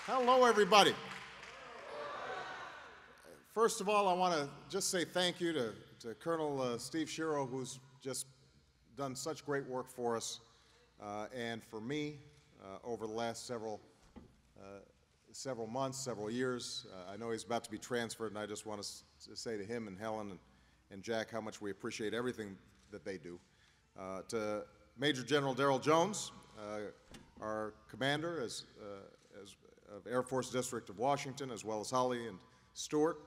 Hello, everybody. First of all, I want to just say thank you to Colonel Steve Shiro, who's just done such great work for us and for me over the last several months, several years. I know he's about to be transferred, and I just want to say to him and Helen and Jack how much we appreciate everything that they do. To Major General Darrell Jones, our commander of Air Force District of Washington, as well as Holly and Stuart,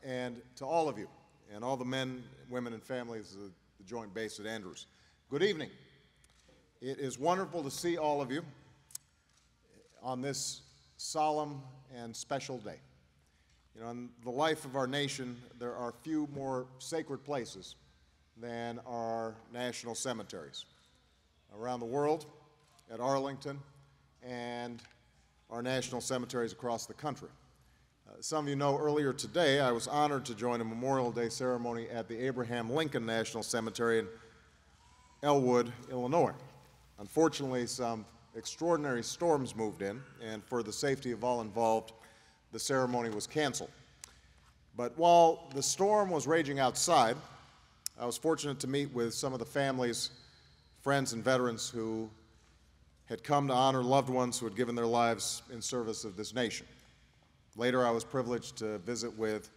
and to all of you, and all the men, women, and families of the Joint Base at Andrews. Good evening. It is wonderful to see all of you on this solemn and special day. You know, in the life of our nation, there are few more sacred places than our national cemeteries. Around the world, at Arlington, and our national cemeteries across the country. Some of you know earlier today I was honored to join a Memorial Day ceremony at the Abraham Lincoln National Cemetery in Elwood, Illinois. Unfortunately, some extraordinary storms moved in, and for the safety of all involved, the ceremony was canceled. But while the storm was raging outside, I was fortunate to meet with some of the families, friends, and veterans who had come to honor loved ones who had given their lives in service of this nation. Later, I was privileged to visit with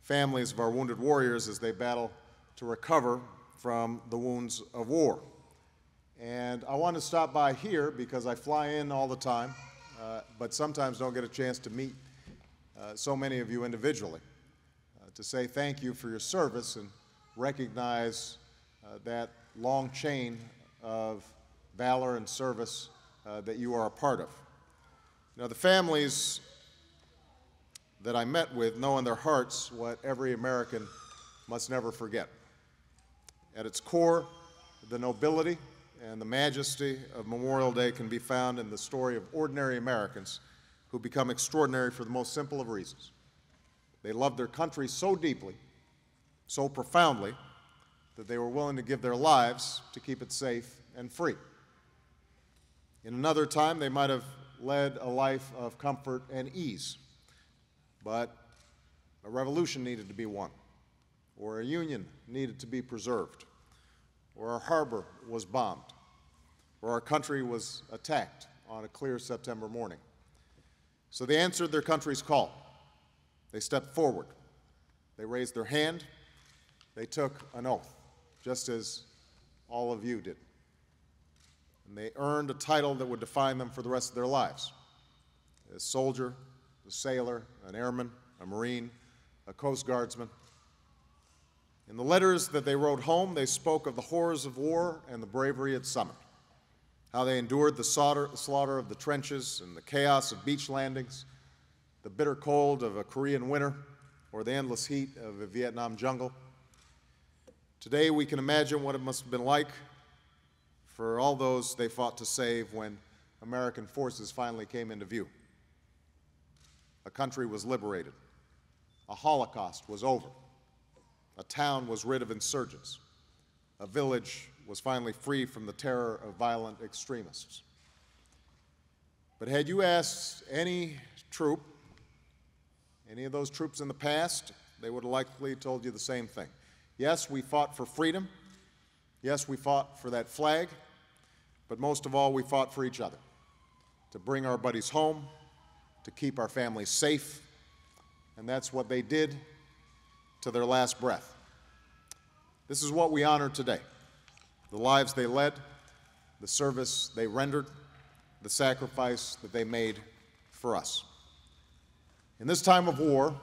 families of our wounded warriors as they battle to recover from the wounds of war. And I want to stop by here because I fly in all the time, but sometimes don't get a chance to meet so many of you individually, to say thank you for your service and recognize that long chain of valor and service that you are a part of. Now, the families that I met with know in their hearts what every American must never forget. At its core, the nobility and the majesty of Memorial Day can be found in the story of ordinary Americans who become extraordinary for the most simple of reasons. They loved their country so deeply, so profoundly, that they were willing to give their lives to keep it safe and free. In another time, they might have led a life of comfort and ease, but a revolution needed to be won, or a union needed to be preserved, or our harbor was bombed, or our country was attacked on a clear September morning. So they answered their country's call. They stepped forward. They raised their hand. They took an oath, just as all of you did. And they earned a title that would define them for the rest of their lives. A soldier, a sailor, an airman, a Marine, a Coast Guardsman. In the letters that they wrote home, they spoke of the horrors of war and the bravery it summoned, how they endured the slaughter of the trenches and the chaos of beach landings, the bitter cold of a Korean winter, or the endless heat of a Vietnam jungle. Today, we can imagine what it must have been like for all those they fought to save when American forces finally came into view. A country was liberated. A Holocaust was over. A town was rid of insurgents. A village was finally free from the terror of violent extremists. But had you asked any troop, any of those troops in the past, they would have likely told you the same thing. Yes, we fought for freedom. Yes, we fought for that flag. But most of all, we fought for each other, to bring our buddies home, to keep our families safe, and that's what they did to their last breath. This is what we honor today: the lives they led, the service they rendered, the sacrifice that they made for us. In this time of war,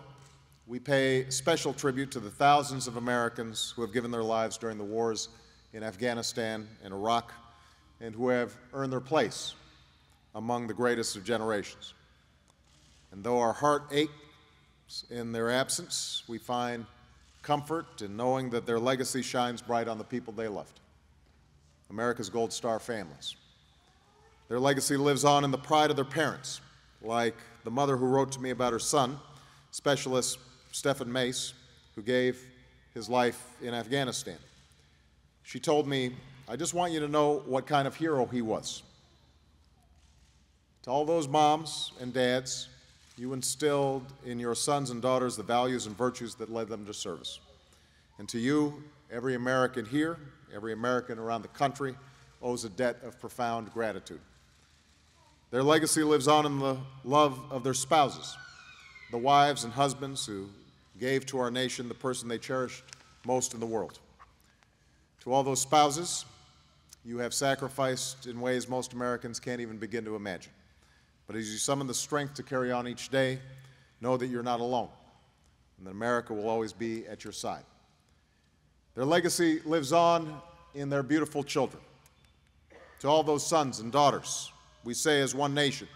we pay special tribute to the thousands of Americans who have given their lives during the wars in Afghanistan and Iraq, and who have earned their place among the greatest of generations. And though our heart aches in their absence, we find comfort in knowing that their legacy shines bright on the people they loved, America's Gold Star families. Their legacy lives on in the pride of their parents, like the mother who wrote to me about her son, Specialist Stephen Mace, who gave his life in Afghanistan. She told me, "I just want you to know what kind of hero he was. To all those moms and dads, you instilled in your sons and daughters the values and virtues that led them to service. And to you, every American here, every American around the country owes a debt of profound gratitude. Their legacy lives on in the love of their spouses, the wives and husbands who gave to our nation the person they cherished most in the world. To all those spouses, you have sacrificed in ways most Americans can't even begin to imagine. But as you summon the strength to carry on each day, know that you're not alone, and that America will always be at your side. Their legacy lives on in their beautiful children. To all those sons and daughters, we say as one nation,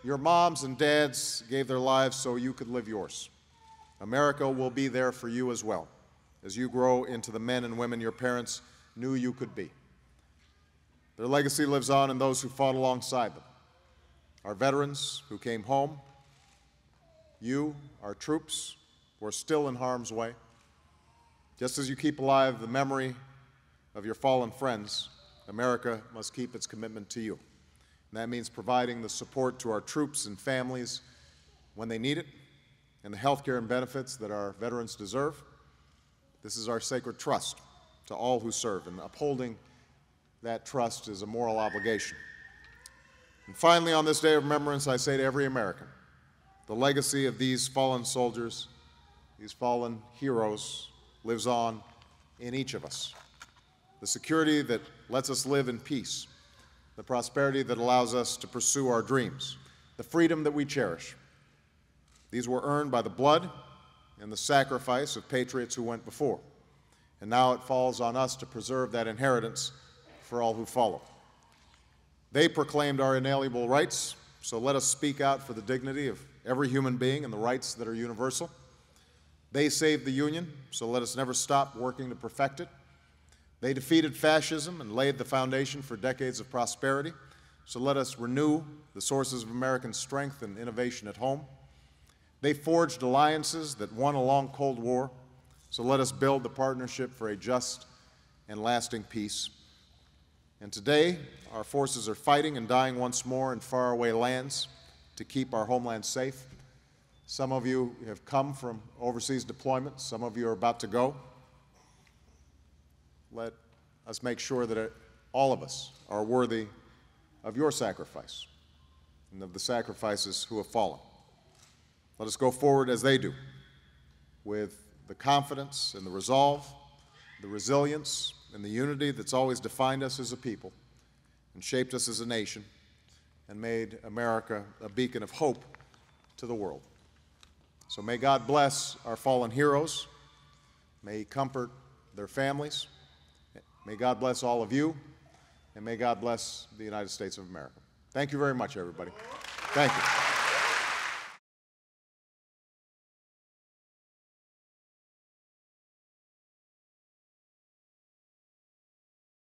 your moms and dads gave their lives so you could live yours. America will be there for you as well, as you grow into the men and women your parents knew you could be. Their legacy lives on in those who fought alongside them. Our veterans who came home, you, our troops, who are still in harm's way. Just as you keep alive the memory of your fallen friends, America must keep its commitment to you. And that means providing the support to our troops and families when they need it, and the health care and benefits that our veterans deserve. This is our sacred trust to all who serve, and upholding that trust is a moral obligation. And finally, on this day of remembrance, I say to every American, the legacy of these fallen soldiers, these fallen heroes, lives on in each of us. The security that lets us live in peace, the prosperity that allows us to pursue our dreams, the freedom that we cherish. These were earned by the blood and the sacrifice of patriots who went before. And now it falls on us to preserve that inheritance for all who follow. They proclaimed our inalienable rights, so let us speak out for the dignity of every human being and the rights that are universal. They saved the Union, so let us never stop working to perfect it. They defeated fascism and laid the foundation for decades of prosperity, so let us renew the sources of American strength and innovation at home. They forged alliances that won a long Cold War, so let us build the partnership for a just and lasting peace. And today, our forces are fighting and dying once more in faraway lands to keep our homeland safe. Some of you have come from overseas deployments. Some of you are about to go. Let us make sure that all of us are worthy of your sacrifice and of the sacrifices who have fallen. Let us go forward as they do, with the confidence and the resolve, the resilience and the unity that's always defined us as a people and shaped us as a nation and made America a beacon of hope to the world. So may God bless our fallen heroes. May He comfort their families. May God bless all of you, and may God bless the United States of America. Thank you very much, everybody. Thank you.